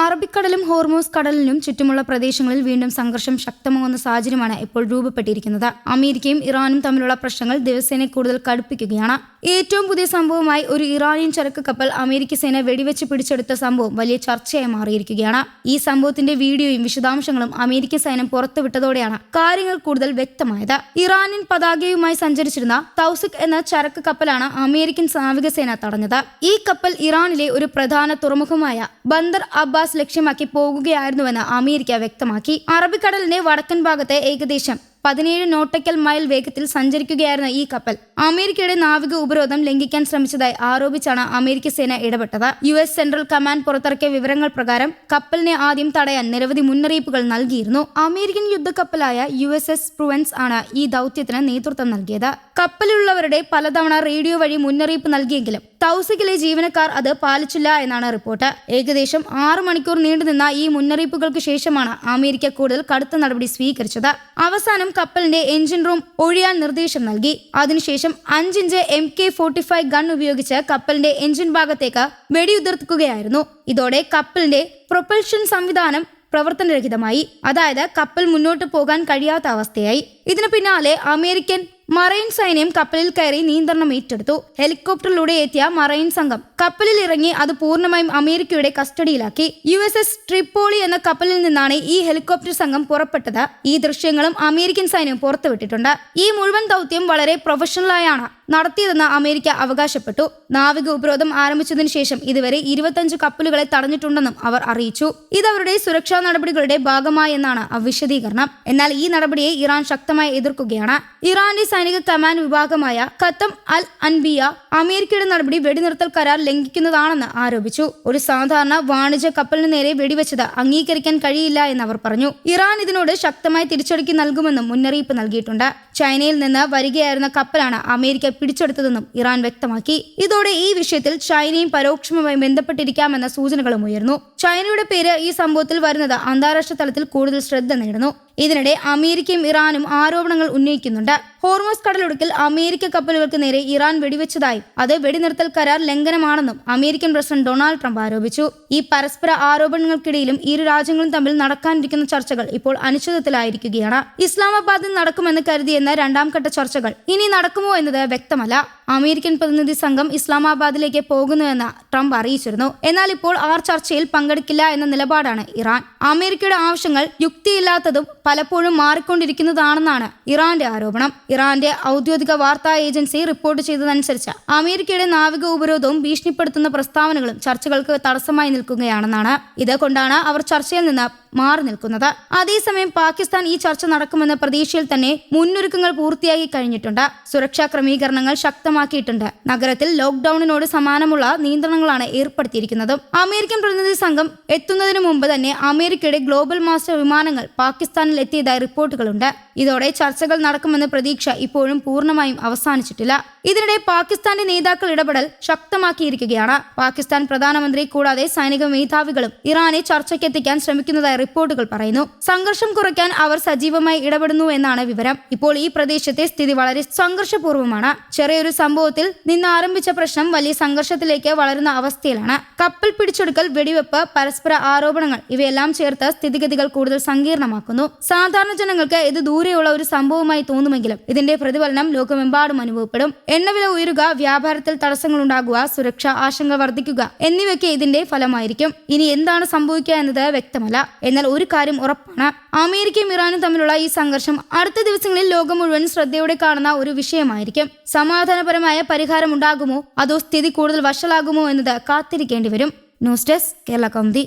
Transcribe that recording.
അറബിക്കടലും Hormuz കടലിനും ചുറ്റുമുള്ള പ്രദേശങ്ങളിൽ വീണ്ടും സംഘർഷം ശക്തമാകുന്ന സാഹചര്യമാണ് ഇപ്പോൾ രൂപപ്പെട്ടിരിക്കുന്നത്. അമേരിക്കയും ഇറാനും തമ്മിലുള്ള പ്രശ്നങ്ങൾ ദിവസേന കൂടുതൽ കടുപ്പിക്കുകയാണ്. ഏറ്റവും പുതിയ സംഭവമായി ഒരു ഇറാനിയൻ ചരക്ക് കപ്പൽ അമേരിക്ക സേന വെടിവെച്ച് പിടിച്ചെടുത്ത സംഭവം വലിയ ചർച്ചയായി മാറിയിരിക്കുകയാണ്. ഈ സംഭവത്തിന്റെ വീഡിയോയും വിശദാംശങ്ങളും അമേരിക്കൻ സൈന്യം പുറത്തുവിട്ടതോടെയാണ് കാര്യങ്ങൾ കൂടുതൽ വ്യക്തമായത്. ഇറാനിയൻ പതാകയുമായി സഞ്ചരിച്ചിരുന്ന തൗസിക് എന്ന ചരക്ക് കപ്പലാണ് അമേരിക്കൻ നാവികസേന തടഞ്ഞത്. ഈ കപ്പൽ ഇറാനിലെ ഒരു പ്രധാന തുറമുഖമായ ബന്ദർ അബ്ബാസ് ലക്ഷ്യമാക്കി പോകുകയായിരുന്നുവെന്ന് അമേരിക്ക വ്യക്തമാക്കി. അറബിക്കടലിന്റെ വടക്കൻ ഭാഗത്തെ ഏകദേശം 17 നോട്ടിക്കൽ മൈൽ വേഗത്തിൽ സഞ്ചരിക്കുകയായിരുന്ന ഈ കപ്പൽ അമേരിക്കയുടെ നാവിക ഉപരോധം ലംഘിക്കാൻ ശ്രമിച്ചതായി ആരോപിച്ചാണ് അമേരിക്ക സേന ഇടപെട്ടത്. US സെൻട്രൽ കമാൻഡ് പുറത്തിറക്കിയ വിവരങ്ങൾ പ്രകാരം കപ്പലിനെ ആദ്യം തടയാൻ നിരവധി മുന്നറിയിപ്പുകൾ നൽകിയിരുന്നു. അമേരിക്കൻ യുദ്ധക്കപ്പലായ USS പ്രൂവൻസ് ആണ് ഈ ദൗത്യത്തിന് നേതൃത്വം നൽകിയത്. കപ്പലിലുള്ളവരുടെ പലതവണ റേഡിയോ വഴി മുന്നറിയിപ്പ് നൽകിയെങ്കിലും തൗസിക്കിലെ ജീവനക്കാർ അത് പാലിച്ചില്ല എന്നാണ് റിപ്പോർട്ട്. ഏകദേശം 6 മണിക്കൂർ നീണ്ടുനിന്ന ഈ മുന്നറിയിപ്പുകൾക്ക് ശേഷമാണ് അമേരിക്ക കൂടുതൽ കടുത്ത നടപടി സ്വീകരിച്ചത്. അവസാനം കപ്പലിന്റെ എഞ്ചിൻ റൂം ഒഴിയാൻ നിർദ്ദേശം നൽകി. അതിനുശേഷം 5 ഇഞ്ച് MK-45 ഗൺ ഉപയോഗിച്ച് കപ്പലിന്റെ എഞ്ചിൻ ഭാഗത്തേക്ക് വെടിയുതിർക്കുകയായിരുന്നു. ഇതോടെ കപ്പലിന്റെ പ്രൊപ്പൽഷൻ സംവിധാനം പ്രവർത്തനരഹിതമായി. അതായത് കപ്പൽ മുന്നോട്ട് പോകാൻ കഴിയാത്ത അവസ്ഥയായി. ഇതിനു പിന്നാലെ അമേരിക്കൻ മറൈൻ സൈന്യം കപ്പലിൽ കയറി നിയന്ത്രണം ഏറ്റെടുത്തു. ഹെലികോപ്റ്ററിലൂടെ എത്തിയ മറൈൻ സംഘം കപ്പലിൽ ഇറങ്ങി അത് പൂർണ്ണമായും അമേരിക്കയുടെ കസ്റ്റഡിയിലാക്കി. USS ട്രിപ്പോളി എന്ന കപ്പലിൽ നിന്നാണ് ഈ ഹെലികോപ്റ്റർ സംഘം പുറപ്പെട്ടത്. ഈ ദൃശ്യങ്ങളും അമേരിക്കൻ സൈന്യം പുറത്തുവിട്ടിട്ടുണ്ട്. ഈ മുഴുവൻ ദൗത്യം വളരെ പ്രൊഫഷണലായാണ് നടത്തിയതെന്ന് അമേരിക്ക അവകാശപ്പെട്ടു. നാവിക ഉപരോധം ആരംഭിച്ചതിനു ശേഷം ഇതുവരെ 25 കപ്പലുകളെ തടഞ്ഞിട്ടുണ്ടെന്നും അവർ അറിയിച്ചു. ഇത് അവരുടെ സുരക്ഷാ നടപടികളുടെ ഭാഗമായെന്നാണ് വിശദീകരണം. എന്നാൽ ഈ നടപടിയെ ഇറാൻ ശക്തമായി എതിർക്കുകയാണ്. ഇറാന്റെ സൈനിക കമാൻഡ് വിഭാഗമായ ഖത്തം അൽ അൻബിയ അമേരിക്കയുടെ നടപടി വെടിനിർത്തൽ കരാർ ലംഘിക്കുന്നതാണെന്ന് ആരോപിച്ചു. ഒരു സാധാരണ വാണിജ്യ കപ്പലിന് നേരെ വെടിവെച്ചത് അംഗീകരിക്കാൻ കഴിയില്ല എന്ന് അവർ പറഞ്ഞു. ഇറാൻ ഇതിനോട് ശക്തമായ തിരിച്ചടിക്ക് നൽകുമെന്നും മുന്നറിയിപ്പ് നൽകിയിട്ടുണ്ട്. ചൈനയിൽ നിന്ന് വരികയായിരുന്ന കപ്പലാണ് അമേരിക്ക പിടിച്ചെടുത്തതെന്നും ഇറാൻ വ്യക്തമാക്കി. ഇതോടെ ഈ വിഷയത്തിൽ ചൈനയും പരോക്ഷമായി ബന്ധപ്പെട്ടിരിക്കാമെന്ന സൂചനകളും ഉയർന്നു. ചൈനയുടെ പേര് ഈ സംഭവത്തിൽ വരുന്നത് അന്താരാഷ്ട്ര തലത്തിൽ കൂടുതൽ ശ്രദ്ധ നേടുന്നു. ഇതിനിടെ അമേരിക്കയും ഇറാനും ആരോപണങ്ങൾ ഉന്നയിക്കുന്നുണ്ട്. ഹോർമൂസ് കടലിടുക്കിൽ അമേരിക്ക കപ്പലുകൾക്ക് നേരെ ഇറാൻ വെടിവെച്ചതായും അത് വെടിനിർത്തൽ കരാർ ലംഘനമാണെന്നും അമേരിക്കൻ പ്രസിഡന്റ് ഡൊണാൾഡ് ട്രംപ് ആരോപിച്ചു. ഈ പരസ്പര ആരോപണങ്ങൾക്കിടയിലും ഇരു രാജ്യങ്ങളും തമ്മിൽ നടക്കാനിരിക്കുന്ന ചർച്ചകൾ ഇപ്പോൾ അനിശ്ചിതത്വത്തിലായിരിക്കുകയാണ്. ഇസ്ലാമാബാദിൽ നടക്കുമെന്ന് കരുതിയെന്ന 2ാം ഘട്ട ചർച്ചകൾ ഇനി നടക്കുമോ എന്നത് വ്യക്തമല്ല. അമേരിക്കൻ പ്രതിനിധി സംഘം ഇസ്ലാമാബാദിലേക്ക് പോകുന്നുവെന്ന് ട്രംപ് അറിയിച്ചിരുന്നു. എന്നാൽ ഇപ്പോൾ ചർച്ചയിൽ പങ്കെടുക്കില്ല എന്ന നിലപാടാണ് ഇറാൻ. അമേരിക്കയുടെ ആവശ്യങ്ങൾ യുക്തിയില്ലാത്തതും പലപ്പോഴും മാറിക്കൊണ്ടിരിക്കുന്നതാണെന്നാണ് ഇറാന്റെ ആരോപണം. ഇറാന്റെ ഔദ്യോഗിക വാർത്താ ഏജൻസി റിപ്പോർട്ട് ചെയ്തതനുസരിച്ച് അമേരിക്കയുടെ നാവിക ഉപരോധവും ഭീഷണിപ്പെടുത്തുന്ന പ്രസ്താവനകളും ചർച്ചകൾക്ക് തടസ്സമായി നിൽക്കുകയാണെന്നാണ്. ഇതുകൊണ്ടാണ് അവർ ചർച്ചയിൽ നിന്ന് മാറി നിൽക്കുന്നത്. അതേസമയം പാകിസ്ഥാൻ ഈ ചർച്ച നടക്കുമെന്ന പ്രതീക്ഷയിൽ തന്നെ മുന്നൊരുക്കങ്ങൾ പൂർത്തിയാക്കി കഴിഞ്ഞിട്ടുണ്ട്. സുരക്ഷാ ക്രമീകരണങ്ങൾ ശക്തമാക്കിയിട്ടുണ്ട്. നഗരത്തിൽ ലോക്ക്ഡൌണിനോട് സമാനമുള്ള നിയന്ത്രണങ്ങളാണ് ഏർപ്പെടുത്തിയിരിക്കുന്നത്. അമേരിക്കൻ പ്രതിനിധി സംഘം എത്തുന്നതിന് മുമ്പ് തന്നെ അമേരിക്കയുടെ ഗ്ലോബൽ മാസ്റ്റർ വിമാനങ്ങൾ പാകിസ്ഥാനിൽ എത്തിയതായി റിപ്പോർട്ടുകളുണ്ട്. ഇതോടെ ചർച്ചകൾ നടക്കുമെന്ന പ്രതീക്ഷ ഇപ്പോഴും പൂർണ്ണമായും അവസാനിച്ചിട്ടില്ല. ഇതിനിടെ പാകിസ്ഥാന്റെ നേതാക്കൾ ഇടപെടൽ ശക്തമാക്കിയിരിക്കുകയാണ്. പാകിസ്ഥാൻ പ്രധാനമന്ത്രി കൂടാതെ സൈനിക മേധാവികളും ഇറാനെ ചർച്ചയ്ക്കെത്തിക്കാൻ ശ്രമിക്കുന്നതായി റിപ്പോർട്ടുകൾ പറയുന്നു. സംഘർഷം കുറയ്ക്കാൻ അവർ സജീവമായി ഇടപെടുന്നു എന്നാണ് വിവരം. ഇപ്പോൾ ഈ പ്രദേശത്തെ സ്ഥിതി വളരെ സംഘർഷപൂർവ്വമാണ്. ചെറിയൊരു സംഭവത്തിൽ നിന്ന് ആരംഭിച്ച പ്രശ്നം വലിയ സംഘർഷത്തിലേക്ക് വളരുന്ന അവസ്ഥയിലാണ്. കപ്പൽ പിടിച്ചെടുക്കൽ, വെടിവെപ്പ്, പരസ്പര ആരോപണങ്ങൾ ഇവയെല്ലാം ചേർത്ത് സ്ഥിതിഗതികൾ കൂടുതൽ സങ്കീർണമാക്കുന്നു. സാധാരണ ജനങ്ങൾക്ക് ഇത് ദൂരെയുള്ള ഒരു സംഭവമായി തോന്നുമെങ്കിലും ഇതിന്റെ പ്രതിഫലനം ലോകമെമ്പാടും അനുഭവപ്പെടും. എണ്ണവില ഉയരുക, വ്യാപാരത്തിൽ തടസ്സങ്ങൾ ഉണ്ടാകുക, സുരക്ഷാ ആശങ്ക വർദ്ധിക്കുക എന്നിവയൊക്കെ ഇതിന്റെ ഫലമായിരിക്കും. ഇനി എന്താണ് സംഭവിക്കുക എന്നത് വ്യക്തമല്ല. എന്നാൽ ഒരു കാര്യം ഉറപ്പാണ്, അമേരിക്കയും ഇറാനും തമ്മിലുള്ള ഈ സംഘർഷം അടുത്ത ദിവസങ്ങളിൽ ലോകം മുഴുവൻ ശ്രദ്ധയോടെ കാണുന്ന ഒരു വിഷയമായിരിക്കും. സമാധാനപരമായ പരിഹാരം ഉണ്ടാകുമോ അതോ സ്ഥിതി കൂടുതൽ വഷളാകുമോ എന്നത് കാത്തിരിക്കേണ്ടി വരും. News desk Kerala Kaumudi.